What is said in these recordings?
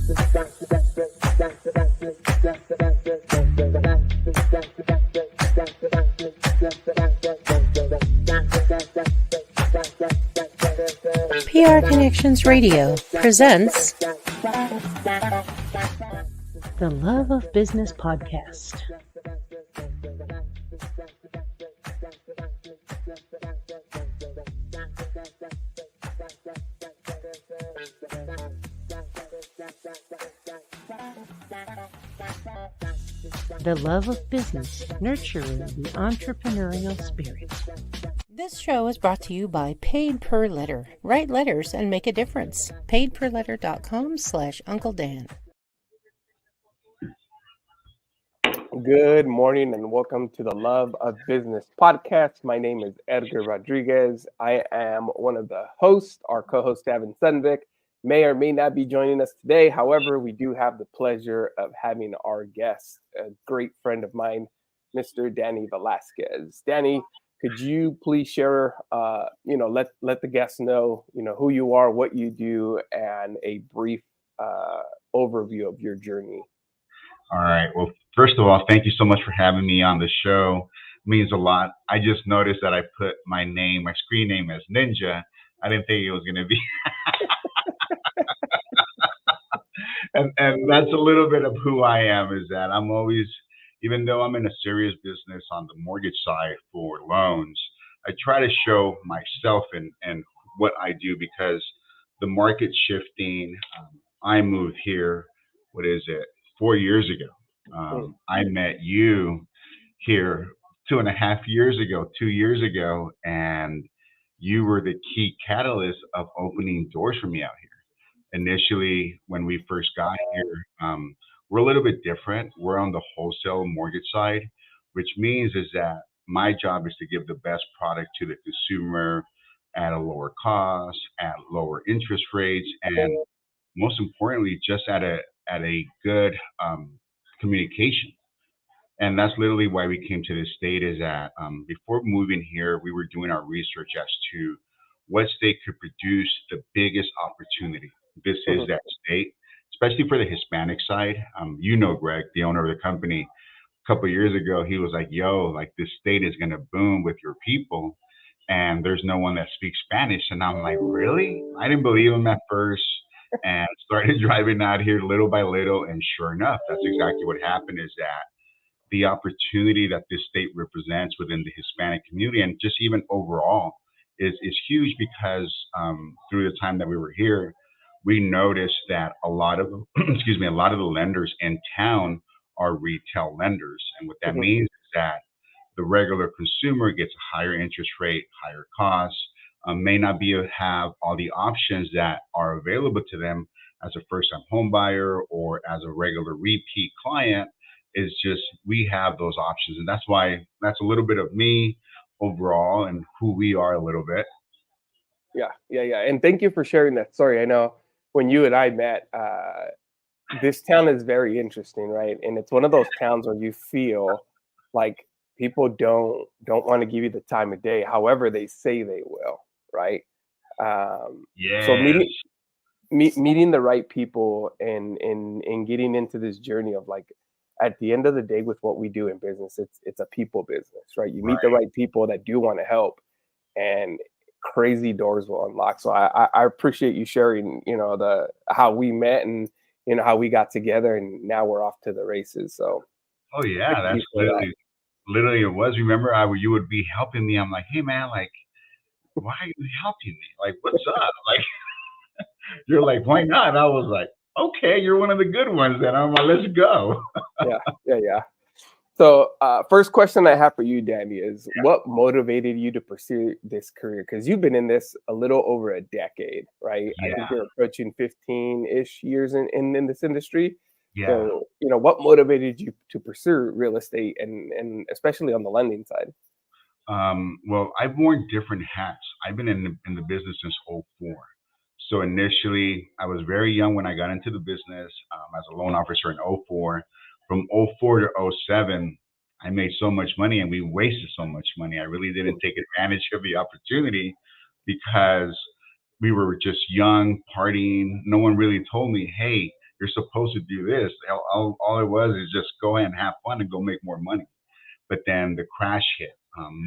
PR Connections Radio presents the Love of Business podcast. The Love of Business, nurturing the entrepreneurial spirit. This show is brought to you by Paid Per Letter. Write letters and make a difference. paidperletter.com/Uncle Dan. Good morning and welcome to the Love of Business podcast. My name is Edgar Rodriguez. I am one of the hosts. Our co-host, Davin Sunvik, may or may not be joining us today. However, we do have the pleasure of having our guest, a great friend of mine, Mr. Danny Velazquez. Danny, could you please share, let the guests know, who you are, what you do, and a brief overview of your journey? All right. Well, first of all, thank you so much for having me on the show. It means a lot. I just noticed that I put my screen name as Ninja. I didn't think it was going to be. and that's a little bit of who I am, is that I'm always, even though I'm in a serious business on the mortgage side for loans, I try to show myself and what I do, because the market's shifting. I moved here, 4 years ago. I met you here 2.5 years ago, 2 years ago, and you were the key catalyst of opening doors for me out here. Initially, when we first got here, we're a little bit different. We're on the wholesale mortgage side, which means is that my job is to give the best product to the consumer at a lower cost, at lower interest rates, and most importantly, just at a good communication. And that's literally why we came to this state, is that before moving here, we were doing our research as to what state could produce the biggest opportunity. This is that state, especially for the Hispanic side. Greg, the owner of the company, a couple of years ago, he was like, this state is going to boom with your people. And there's no one that speaks Spanish. And I'm like, really? I didn't believe him at first, and started driving out here little by little. And sure enough, that's exactly what happened, is that the opportunity that this state represents within the Hispanic community, and just even overall, is huge, because through the time that we were here, we noticed that a lot of the lenders in town are retail lenders. And what that means is that the regular consumer gets a higher interest rate, higher costs, may not have all the options that are available to them as a first-time home buyer or as a regular repeat client. Is just, we have those options. And that's a little bit of me overall and who we are a little bit. Yeah. And thank you for sharing that story. I know when you and I met, this town is very interesting, right? And it's one of those towns where you feel like people don't want to give you the time of day. However, they say they will, right? So meeting the right people and getting into this journey of, like, at the end of the day, with what we do in business, it's a people business, right? You meet the right people that do want to help, and crazy doors will unlock. So I appreciate you sharing, how we met and how we got together, and now we're off to the races. So that's literally it was. Remember, you would be helping me. I'm like, hey man, like, why are you helping me? Like, what's up? Like, you're like, why not? I was like, okay, you're one of the good ones then. I'm like, let's go. Yeah. So first question I have for you, Danny, is what motivated you to pursue this career? Because you've been in this a little over a decade, right? Yeah. I think you're approaching 15-ish years in this industry. Yeah. So, what motivated you to pursue real estate and especially on the lending side? Well, I've worn different hats. I've been in the business since '04. So initially, I was very young when I got into the business as a loan officer in '04. From '04 to '07, I made so much money and we wasted so much money. I really didn't take advantage of the opportunity because we were just young, partying. No one really told me, hey, You're supposed to do this. All it was is just go ahead and have fun and go make more money. But then the crash hit.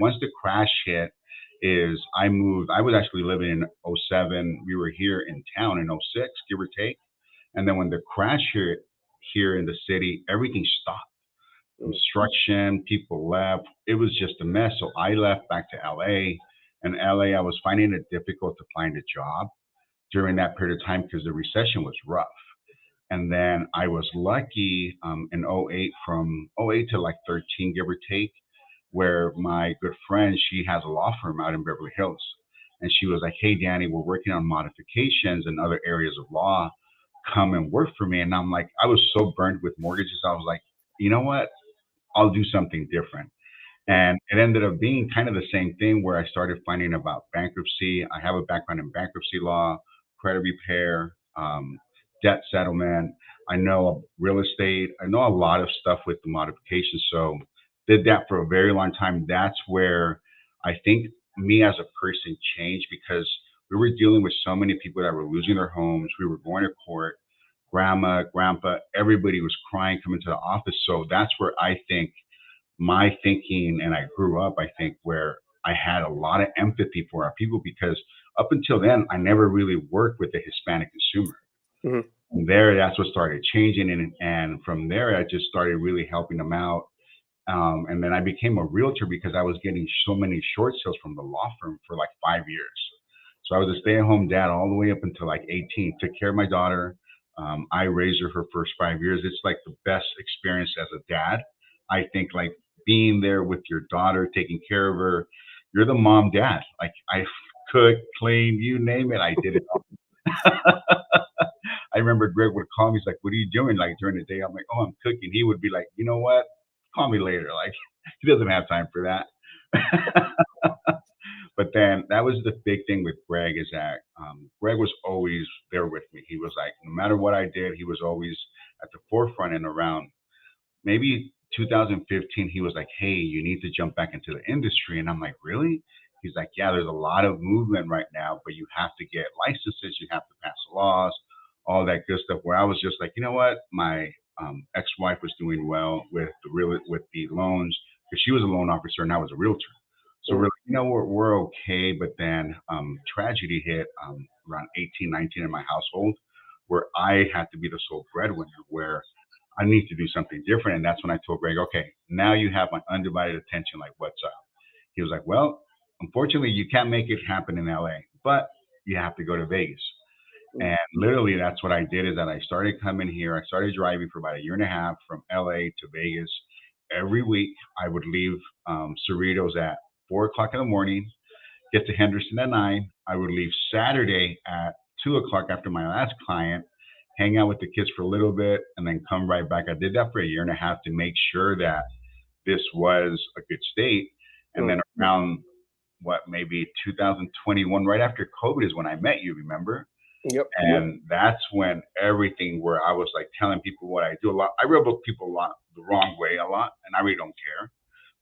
Once the crash hit, is I moved. I was actually living in '07. We were here in town in '06, give or take. And then when the crash hit here in the city, everything stopped. Mm. Construction, people left. It was just a mess. So I left back to LA. And LA, I was finding it difficult to find a job during that period of time because the recession was rough. And then I was lucky in '08, from '08 to like 13, give or take, where my good friend, she has a law firm out in Beverly Hills. And she was like, hey, Danny, we're working on modifications and other areas of law. Come and work for me. And I'm like, I was so burned with mortgages. I was like, you know what? I'll do something different. And it ended up being kind of the same thing where I started finding about bankruptcy. I have a background in bankruptcy law, credit repair, debt settlement. I know real estate. I know a lot of stuff with the modifications. So did that for a very long time. That's where I think me as a person changed because we were dealing with so many people that were losing their homes. We were going to court. Grandma, grandpa, everybody was crying coming to the office. So that's where I think my thinking, and I grew up, I think, where I had a lot of empathy for our people because up until then, I never really worked with the Hispanic consumer. Mhm. From there, that's what started changing. And from there, I just started really helping them out. And then I became a realtor because I was getting so many short sales from the law firm for like 5 years. So I was a stay-at-home dad all the way up until like 18, took care of my daughter. I raised her first 5 years. It's like the best experience as a dad. I think like being there with your daughter, taking care of her. You're the mom dad. Like I cooked, cleaned, you name it, I did it all. I remember Greg would call me. He's like, "What are you doing?" Like during the day, I'm like, "Oh, I'm cooking." He would be like, "You know what? Call me later." Like he doesn't have time for that. But then that was the big thing with Greg is that Greg was always there with me. He was like, no matter what I did, he was always at the forefront. And around maybe 2015, he was like, hey, you need to jump back into the industry. And I'm like, really? He's like, yeah, there's a lot of movement right now, but you have to get licenses, you have to pass laws, all that good stuff. Where I was just like, you know what? My ex-wife was doing well with with the loans because she was a loan officer and I was a realtor. So we're Mm. like, you know, we're okay. But then tragedy hit around 18, 19 in my household where I had to be the sole breadwinner, where I need to do something different. And that's when I told Greg, okay, now you have my undivided attention. Like, what's up? He was like, well, unfortunately, you can't make it happen in LA, but you have to go to Vegas. Mm. And literally, that's what I did is that I started coming here. I started driving for about a year and a half from LA to Vegas. Every week, I would leave Cerritos at 4 o'clock in the morning, get to Henderson at 9. I would leave Saturday at 2 o'clock after my last client, hang out with the kids for a little bit, and then come right back. I did that for a year and a half to make sure that this was a good state. And Mm. then around what, maybe 2021, right after COVID is when I met you, remember? Yep. And that's when everything where I was like telling people what I do a lot. I rub up people a lot the wrong way a lot, and I really don't care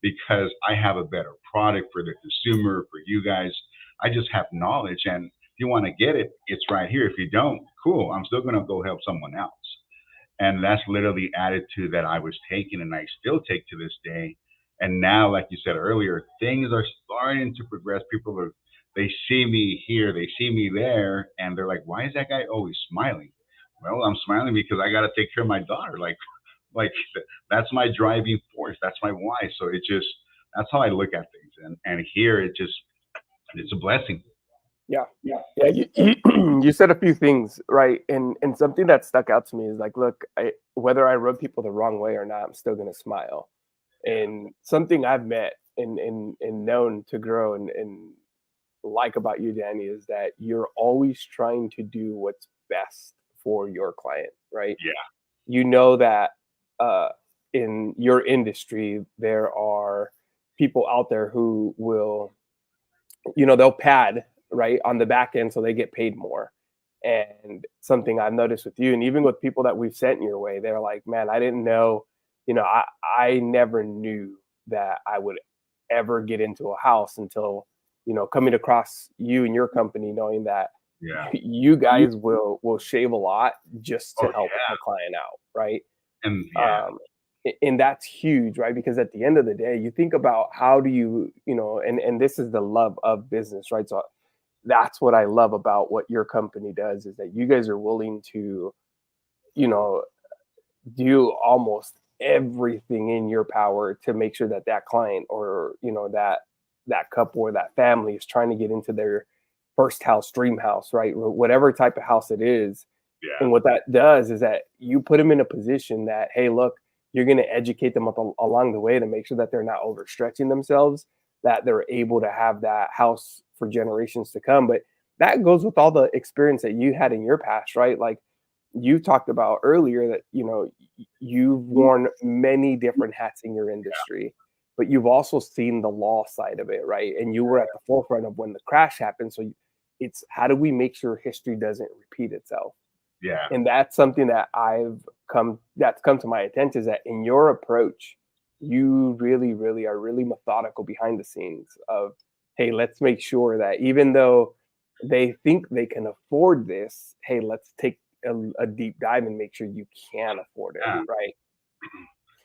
because I have a better product for the consumer, for you guys. I just have knowledge. And if you want to get it, it's right here. If you don't, cool. I'm still going to go help someone else. And that's literally the attitude that I was taking and I still take to this day. And now, like you said earlier, things are starting to progress. People are, they see me here, they see me there, and they're like, why is that guy always smiling? Well, I'm smiling because I got to take care of my daughter. Like that's my driving force. That's my why. So it just, that's how I look at things. And here it just, it's a blessing. Yeah. Yeah. You said a few things, right? And something that stuck out to me is like, look, whether I rub people the wrong way or not, I'm still gonna smile. And something I've met and known to grow and like about you, Danny, is that you're always trying to do what's best for your client, right? Yeah. You know that uh, in your industry there are people out there who will, they'll pad right on the back end so they get paid more. And something I've noticed with you, and even with people that we've sent your way, they're like, man, I didn't know, I never knew that I would ever get into a house until, coming across you and your company, knowing that Yeah. you guys will shave a lot just to Oh help yeah. the client out, right? And yeah. Um, and that's huge, right? Because at the end of the day, you think about how do you, and this is the love of business, right? So that's what I love about what your company does is that you guys are willing to, you know, do almost everything in your power to make sure that that client or that couple or that family is trying to get into their first house, dream house, right? Whatever type of house it is. Yeah. And what that does is that you put them in a position that, hey, look, you're going to educate them along the way to make sure that they're not overstretching themselves, that they're able to have that house for generations to come. But that goes with all the experience that you had in your past, right? Like you talked about earlier that, you've worn many different hats in your industry, but you've also seen the law side of it, right? And you were at the forefront of when the crash happened. So it's how do we make sure history doesn't repeat itself? Yeah. And that's something that that's come to my attention is that in your approach, you really, really are really methodical behind the scenes of, hey, let's make sure that even though they think they can afford this, hey, let's take a deep dive and make sure you can afford it, Yeah. right?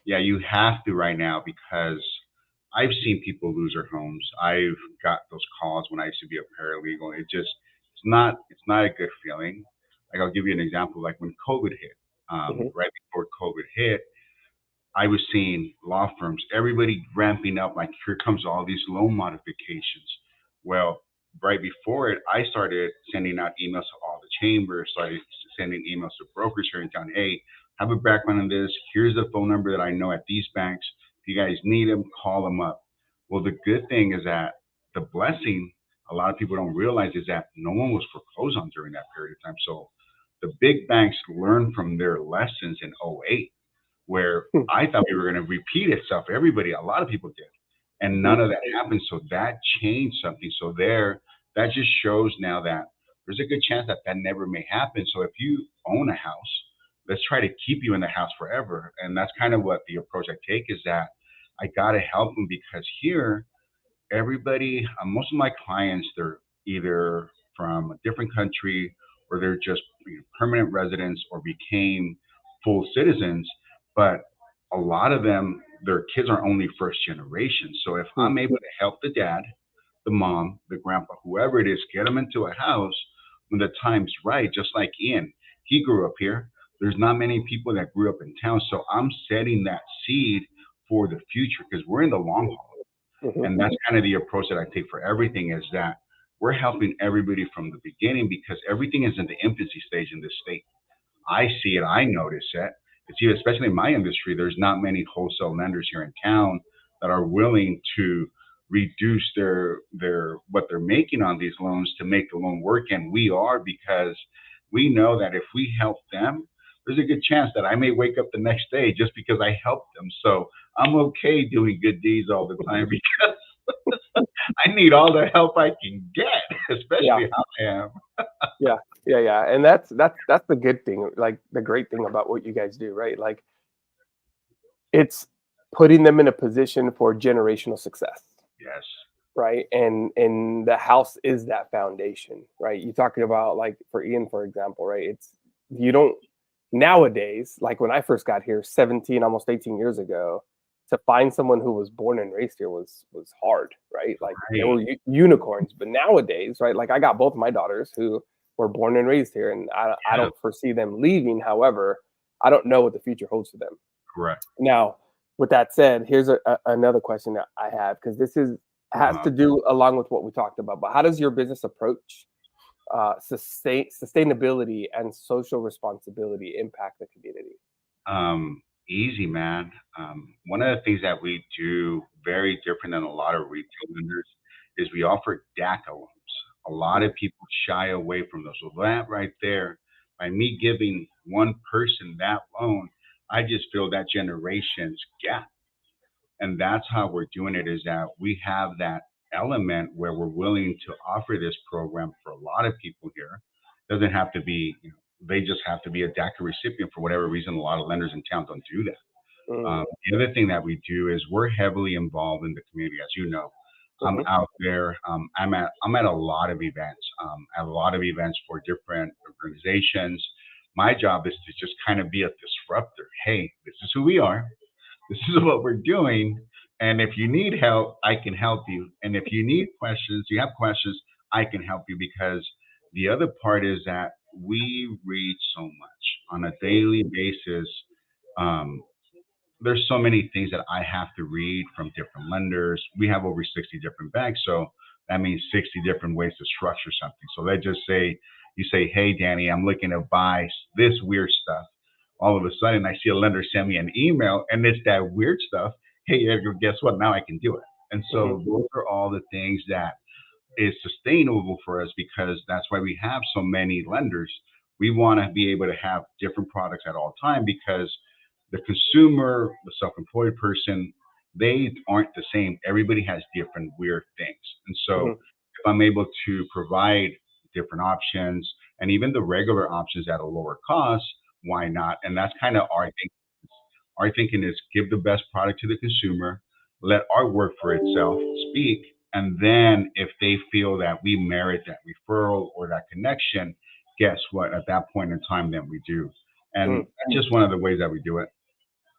Yeah, you have to right now because I've seen people lose their homes. I've got those calls when I used to be a paralegal. It's not a good feeling. Like I'll give you an example. Like when COVID hit, Hmm. right before COVID hit, I was seeing law firms, everybody ramping up, like here comes all these loan modifications. Well, right before it, I started sending out emails to all the chambers, started sending emails to brokers here in town. Hey, have a background on this. Here's the phone number that I know at these banks. If you guys need them, call them up. Well, the good thing is that the blessing a lot of people don't realize is that no one was foreclosed on during that period of time. So the big banks learned from their lessons in '08 where I thought we were going to repeat itself. Everybody, a lot of people did, and Hmm. none of that happened. So that changed something. So that just shows now that there's a good chance that that never may happen. So if you own a house, let's try to keep you in the house forever. And that's kind of what the approach I take is that I got to help them because here everybody, most of my clients, they're either from a different country or they're just permanent residents or became full citizens. But a lot of them, their kids are only first generation. So if I'm able to help the dad, the mom, the grandpa, whoever it is, get them into a house when the time's right, just like Ian, he grew up here. There's not many people that grew up in town. So I'm setting that seed for the future because we're in the long haul. Hmm. And that's kind of the approach that I take for everything is that we're helping everybody from the beginning because everything is in the infancy stage in this state. I see it, I notice it. Especially in my industry, there's not many wholesale lenders here in town that are willing to reduce their what they're making on these loans to make the loan work. And we are because we know that if we help them, there's a good chance that I may wake up the next day just because I helped them. So I'm okay doing good deeds all the time because I need all the help I can get, Yeah. especially how I am. Yeah, yeah, yeah, and that's the good thing, like the great thing about what you guys do, right? Like it's putting them in a position for generational success, Yes. right? And the house is that foundation, right? You're talking about like for Ian, for example, right? It's you don't nowadays, like when I first got here 17, almost 18 years ago, to find someone who was born and raised here was hard, right? Like there Right. were unicorns, but nowadays, right? Like I got both my daughters who were born and raised here, and I Yeah. don't foresee them leaving. However, I don't know what the future holds for them. Correct. Now, with that said, here's another question that I have because this is has Uh-huh. to do along with what we talked about. But how does your business approach sustainability and social responsibility impact the community? Easy, man. One of the things that we do very different than a lot of retail lenders is we offer DACA loans. A lot Mm, of people shy away from those. So that right there, by me giving one person that loan, I just fill that generation's gap. And that's how we're doing it is that we have that element where we're willing to offer this program for a lot of people here. Doesn't have to be, they just have to be a DACA recipient for whatever reason. A lot of lenders in town don't do that. mm, The other thing that we do is we're heavily involved in the community, as you know. I'm Hmm. out there. I'm at a lot of events. At a lot of events for different organizations. My job is to just kind of be a disruptor. Hey, this is who we are. This is what we're doing. And if you need help, I can help you. And if you have questions, I can help you, because the other part is that we read so much on a daily basis. Um, there's so many things that I have to read from different lenders. We have over 60 different banks, so that means 60 different ways to structure something. So let's just say you say, "Hey, Danny, I'm looking to buy this weird stuff." All of a sudden, I see a lender send me an email, and it's that weird stuff. Hey, Edgar, guess what? Now I can do it. And Hmm. so those are all the things that is sustainable for us, because that's why we have so many lenders. We want to be able to have different products at all time, because the consumer, the self-employed person, they aren't the same. Everybody has different weird things. And so Hmm. if I'm able to provide different options and even the regular options at a lower cost, why not? And that's kind of our thing. Our thinking is give the best product to the consumer, let our work for itself speak, and then if they feel that we merit that referral or that connection, guess what? At that point in time, then we do. Hmm. And that's just one of the ways that we do it.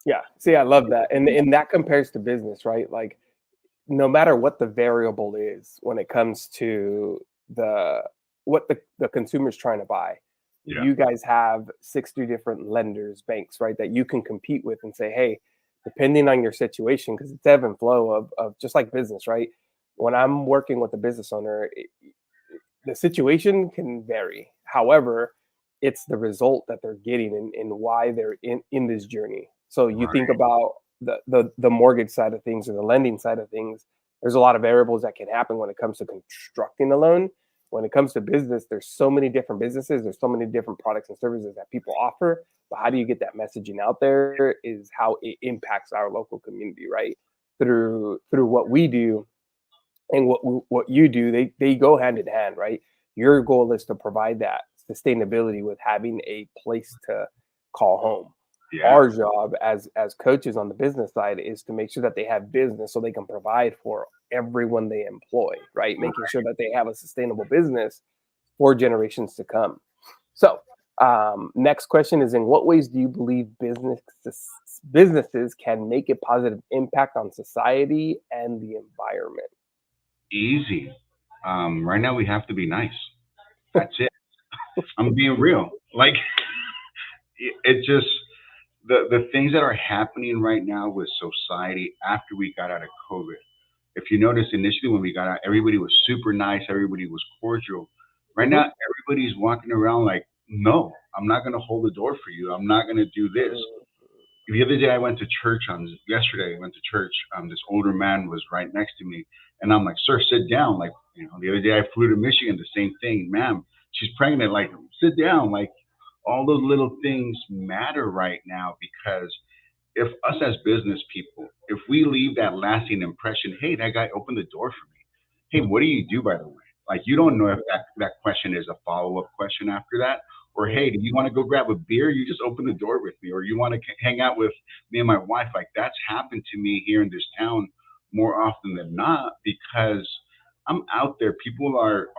Yeah. See, I love that, and that compares to business, right? Like, no matter what the variable is when it comes to the what the consumer's trying to buy, Yeah. you guys have 60 different lenders, banks, right, that you can compete with and say, hey, depending on your situation, because it's ebb and flow of just like business, right? When I'm working with a business owner, the situation can vary. However, it's the result that they're getting and why they're in this journey. So you think Right. about the mortgage side of things or the lending side of things, there's a lot of variables that can happen when it comes to constructing a loan. When it comes to business, there's so many different businesses, there's so many different products and services that people offer. But how do you get that messaging out there is how it impacts our local community, right? Through what we do and what you do, they go hand in hand, right? Your goal is to provide that sustainability with having a place to call home. Yeah. Our job as coaches on the business side is to make sure that they have business so they can provide for everyone they employ, right? Making sure that they have a sustainable business for generations to come. So, next question is: in what ways do you believe businesses can make a positive impact on society and the environment? Easy. Right now, we have to be nice. That's it. I'm being real. Like, it just, the things that are happening right now with society after we got out of COVID. If you notice, initially when we got out, everybody was super nice, everybody was cordial. Right Hmm. now, everybody's walking around like, no, I'm not going to hold the door for you. I'm not going to do this. The other day, I went to church. Yesterday, I went to church. This older man was right next to me, and I'm like, "Sir, sit down." Like, the other day I flew to Michigan. The same thing, ma'am. She's pregnant. Like, sit down. Like, all those little things matter right now, because if us as business people, if we leave that lasting impression, hey, that guy opened the door for me. Hey, what do you do, by the way? Like, you don't know if that question is a follow up question after that, or hey, do you want to go grab a beer? You just open the door with me, or you want to hang out with me and my wife. Like, that's happened to me here in this town more often than not, because I'm out there. People are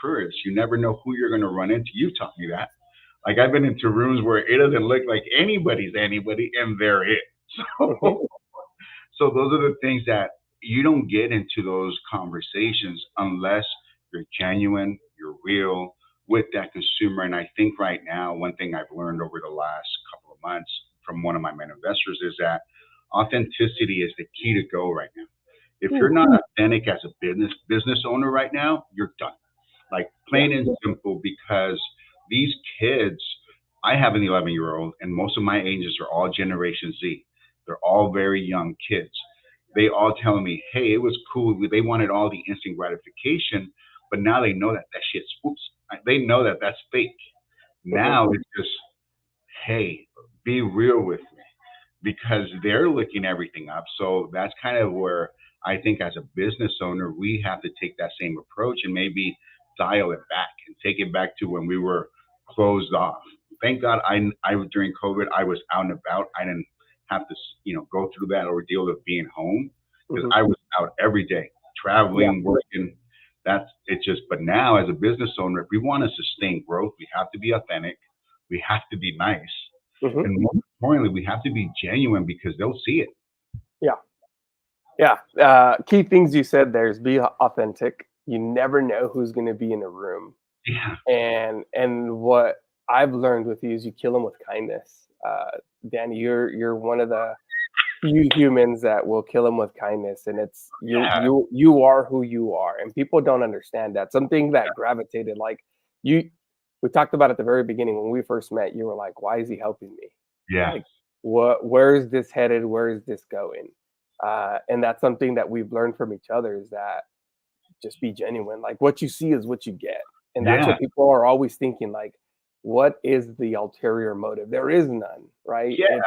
tourists. You never know who you're going to run into. You've taught me that. Like, I've been into rooms where it doesn't look like anybody's anybody, and they're it. Hmm. So, so those are the things that you don't get into those conversations unless you're genuine, you're real with that consumer. And I think right now, one thing I've learned over the last couple of months from one of my main investors is that authenticity is the key to go right now. If you're not authentic as a business owner right now, you're done. Like, Yeah. plain and simple, because these kids, I have an 11-year old, and most of my agents are all Generation Z. They're all very young kids. They all telling me, hey, it was cool. They wanted all the instant gratification, but now they know that that shit's oops. They know that that's fake. Hmm. Now it's just, hey, be real with me, because they're looking everything up. So that's kind of where I think as a business owner, we have to take that same approach and maybe dial it back and take it back to when we were closed off. Thank God I during COVID, I was out and about. I didn't have to, go through that ordeal of being home, because Hmm. I was out every day traveling, working. That's it. Just but now as a business owner, if we want to sustain growth, we have to be authentic. We have to be nice, Mm-hmm. and more importantly, we have to be genuine because they'll see it. Yeah. Yeah. Key things you said there is be authentic. You never know who's going to be in a room. Yeah. And what I've learned with you is you kill them with kindness. Danny, you're one of the few humans that will kill them with kindness, and it's you are who you are, and people don't understand that. Something that gravitated like you. We talked about at the very beginning when we first met. You were like, "Why is he helping me? Yeah. Like, where is this headed? Where is this going?" And that's something that we've learned from each other is that just be genuine. Like what you see is what you get. And that's what people are always thinking, like, what is the ulterior motive? There is none, right? Yeah.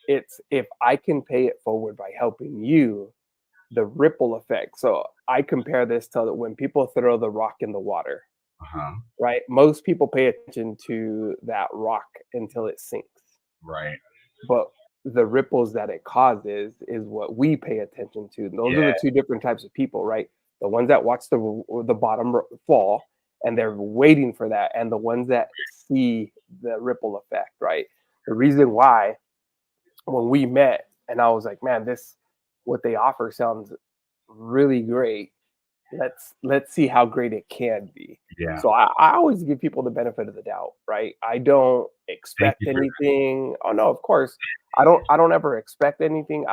It's if I can pay it forward by helping you, the ripple effect. So I compare this to when people throw the rock in the water, right? Most people pay attention to that rock until it sinks. Right. But the ripples that it causes is what we pay attention to. Those are the two different types of people, right? The ones that watch the bottom fall and they're waiting for that, and the ones that see the ripple effect, right? The reason why when we met and I was like, man, this what they offer sounds really great. Let's see how great it can be. Yeah. So I always give people the benefit of the doubt, right? I don't expect anything. Oh no, of course. I don't ever expect anything.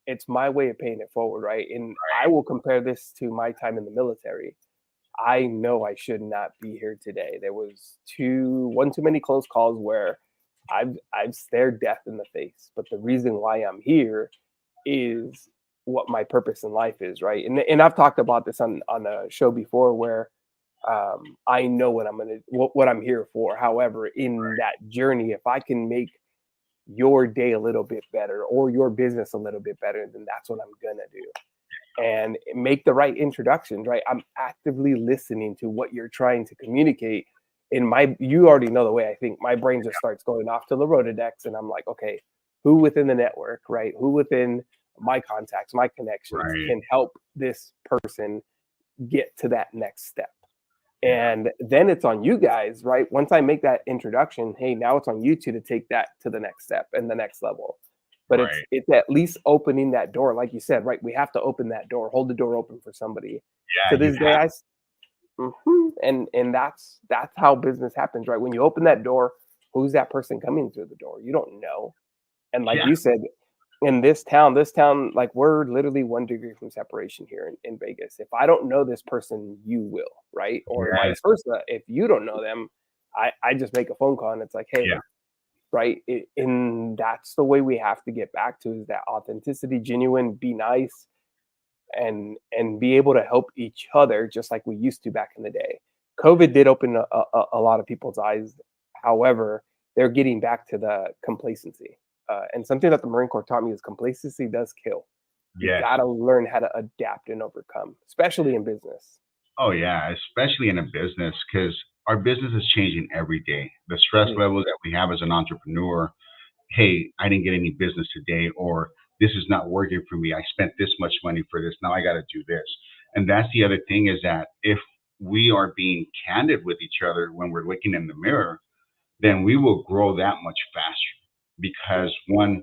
It's my way of paying it forward, right? And I will compare this to my time in the military. I know I should not be here today. There was one too many close calls where I've stared death in the face. But the reason why I'm here is what my purpose in life is, right? And I've talked about this on a show before where I know what I'm here for. However, in that journey, if I can make your day a little bit better or your business a little bit better, then that's what I'm gonna do. And make the right introductions, right? I'm actively listening to what you're trying to communicate. You already know the way I think. My brain just starts going off to the Rolodex, and I'm like, okay, who within the network, right? Who within my contacts, my connections can help this person get to that next step? And then it's on you guys, right? Once I make that introduction, hey, now it's on you two to take that to the next step and the next level. But it's at least opening that door, like you said, right? We have to open that door, hold the door open for somebody. To this day, and that's how business happens, right? When you open that door, who's that person coming through the door? You don't know. And like you said, in this town, like we're literally 1 degree from separation here in Vegas. If I don't know this person, you will, right? Or vice versa. If you don't know them, I just make a phone call and it's like, hey, right? And that's the way we have to get back to is that authenticity, genuine, be nice, and be able to help each other just like we used to back in the day. COVID did open a lot of people's eyes. However, they're getting back to the complacency. And something that the Marine Corps taught me is complacency does kill. You gotta learn how to adapt and overcome, especially in business. Oh yeah, especially in a business because our business is changing every day. The stress level that we have as an entrepreneur, hey, I didn't get any business today, or this is not working for me. I spent this much money for this. Now I got to do this. And that's the other thing is that if we are being candid with each other when we're looking in the mirror, then we will grow that much faster because one,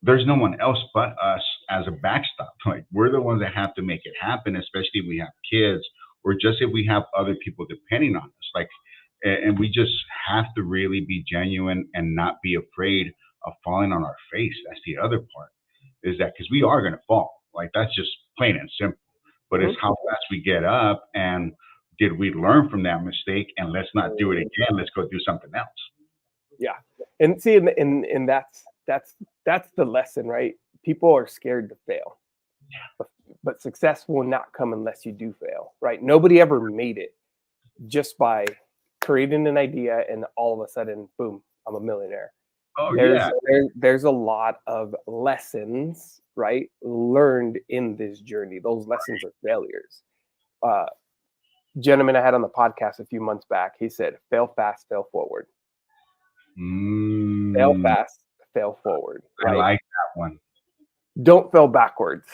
there's no one else but us as a backstop. Like we're the ones that have to make it happen, especially if we have kids or just if we have other people depending on us. Like, and we just have to really be genuine and not be afraid of falling on our face. That's the other part is that because we are going to fall. Like that's just plain and simple. But it's how fast we get up and did we learn from that mistake and let's not do it again. Let's go do something else. Yeah. And see, and that's the lesson, right? People are scared to fail, but success will not come unless you do fail, right? Nobody ever made it just by creating an idea and all of a sudden, boom, I'm a millionaire. Oh, There's a lot of lessons, right, learned in this journey. Those lessons are failures. Gentleman I had on the podcast a few months back, he said, fail fast, fail forward. Fail fast, fail forward. Right? I like that one. Don't fail backwards.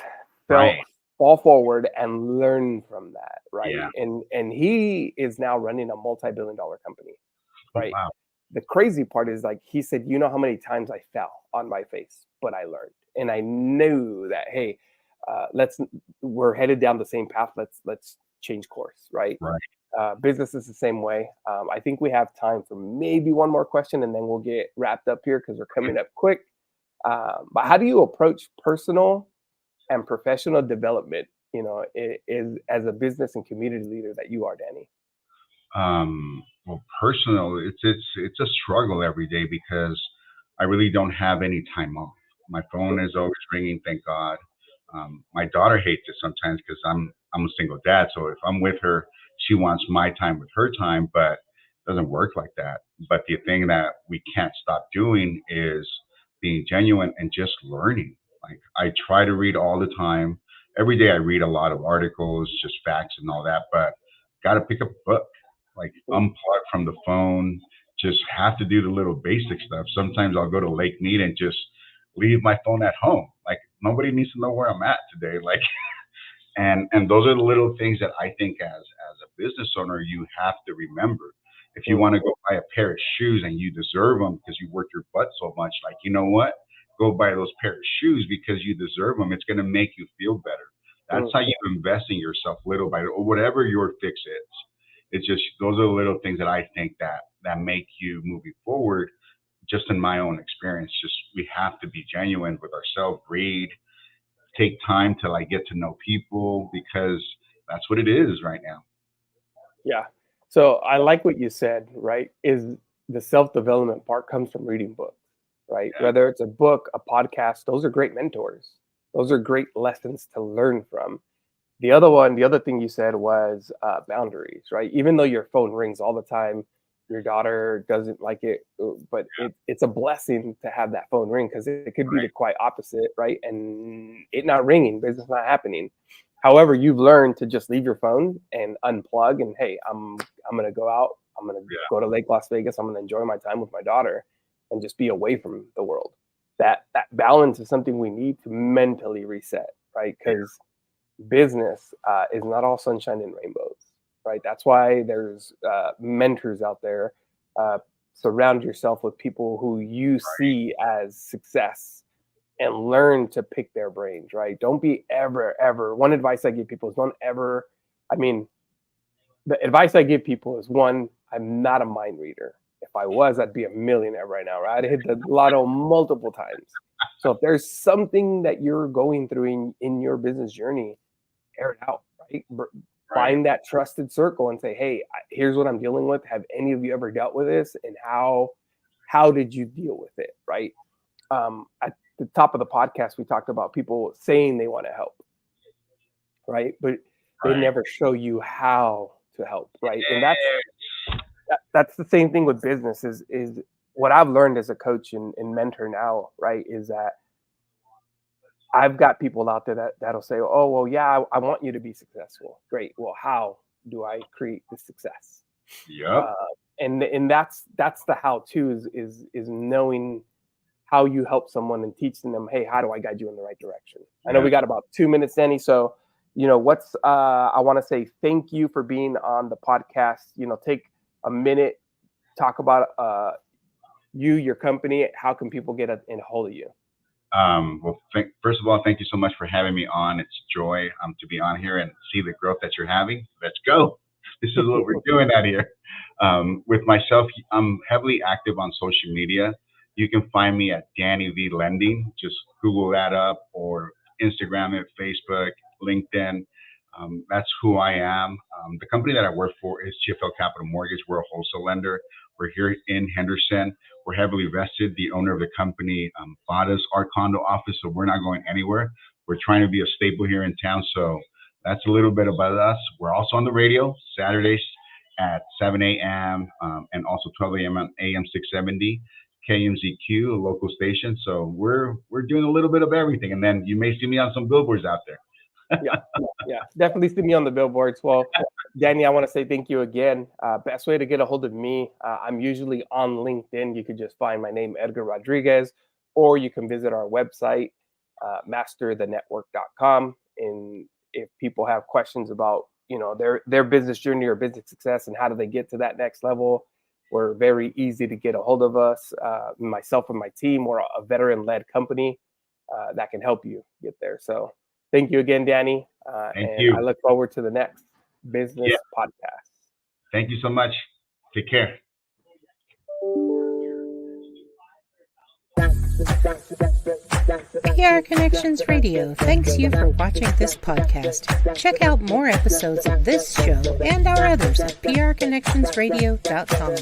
fall forward and learn from that, right? Yeah. And he is now running a multi-billion-dollar company, Oh, right? wow. The crazy part is like he said, you know how many times I fell on my face, but I learned, and I knew that hey, we're headed down the same path. Let's change course, right? Right. Business is the same way. I think we have time for maybe one more question, and then we'll get wrapped up here because we're coming up quick. But how do you approach personal and professional development? Is as a business and community leader that you are, Danny. Well, personal, it's a struggle every day because I really don't have any time off. My phone is always ringing, thank God. My daughter hates it sometimes because I'm a single dad, so if I'm with her, she wants my time with her time, but it doesn't work like that. But the thing that we can't stop doing is being genuine and just learning. Like I try to read all the time. Every day I read a lot of articles, just facts and all that, but got to pick up a book, like unplug from the phone, just have to do the little basic stuff. Sometimes I'll go to Lake Mead and just leave my phone at home. Like nobody needs to know where I'm at today. Like and those are the little things that I think as a business owner you have to remember. If you want to go buy a pair of shoes and you deserve them because you worked your butt so much, like you know what? Go buy those pair of shoes because you deserve them. It's going to make you feel better. That's how you invest in yourself little by little, or whatever your fix is. It's just those are the little things that I think that make you moving forward. Just in my own experience, just we have to be genuine with ourselves. Read, take time to like get to know people because that's what it is right now. Yeah. So I like what you said, right? Is the self-development part comes from reading books, right? Yeah. Whether it's a book, a podcast, those are great mentors. Those are great lessons to learn from. The other thing you said was boundaries, right? Even though your phone rings all the time, your daughter doesn't like it, but it's a blessing to have that phone ring because it could be the Right. quite opposite, right? And it not ringing, business not happening. However, you've learned to just leave your phone and unplug, and hey, I'm gonna go out. I'm gonna Yeah. go to Lake Las Vegas. I'm gonna enjoy my time with my daughter, and just be away from the world. That balance is something we need to mentally reset, right? Because business is not all sunshine and rainbows, right? That's why there's mentors out there. Uh, Surround yourself with people who you see as success and learn to pick their brains, right? Don't be ever. One advice I give people is don't ever, I mean, the advice I give people is one, I'm not a mind reader. If I was, I'd be a millionaire right now, right? I'd hit the lotto multiple times. So if there's something that you're going through in your business journey, air it out, right? Right. Find that trusted circle and say, hey, here's what I'm dealing with. Have any of you ever dealt with this? And how did you deal with it, right? At the top of the podcast, we talked about people saying they want to help, right? But they Right. never show you how to help, right? And Yeah. that's the same thing with business is what I've learned as a coach and mentor now, right? Is that I've got people out there that'll say, oh, well, yeah, I want you to be successful. Great. Well, how do I create the success? Yep. Uh, and that's the how to is knowing how you help someone and teaching them, hey, how do I guide you in the right direction? I know Yeah. we got about 2 minutes, Danny. So, what's I want to say thank you for being on the podcast. Take a minute, talk about you, your company. How can people get in a hold of you? Well, first of all, thank you so much for having me on. It's a joy to be on here and see the growth that you're having. Let's go. This is what we're doing out here. With myself, I'm heavily active on social media. You can find me at Danny V Lending. Just Google that up or Instagram it, Facebook, LinkedIn. That's who I am. The company that I work for is GFL Capital Mortgage. We're a wholesale lender. We're here in Henderson. We're heavily vested. The owner of the company bought us our condo office, so we're not going anywhere. We're trying to be a staple here in town. So that's a little bit about us. We're also on the radio Saturdays at 7 a.m. And also 12 a.m. on AM 670 KMZQ, a local station. So we're doing a little bit of everything. And then you may see me on some billboards out there. Yeah, definitely see me on the billboards. Well, Danny, I want to say thank you again. Best way to get a hold of me, I'm usually on LinkedIn. You could just find my name, Edgar Rodriguez, or you can visit our website, masterthenetwork.com. And if people have questions about, their business journey or business success and how do they get to that next level, we're very easy to get a hold of us. Myself and my team, we're a veteran-led company that can help you get there. So thank you again, Danny. Thank you. I look forward to the next business podcast. Thank you so much. Take care. PR Connections Radio thanks you for watching this podcast. Check out more episodes of this show and our others at prconnectionsradio.com.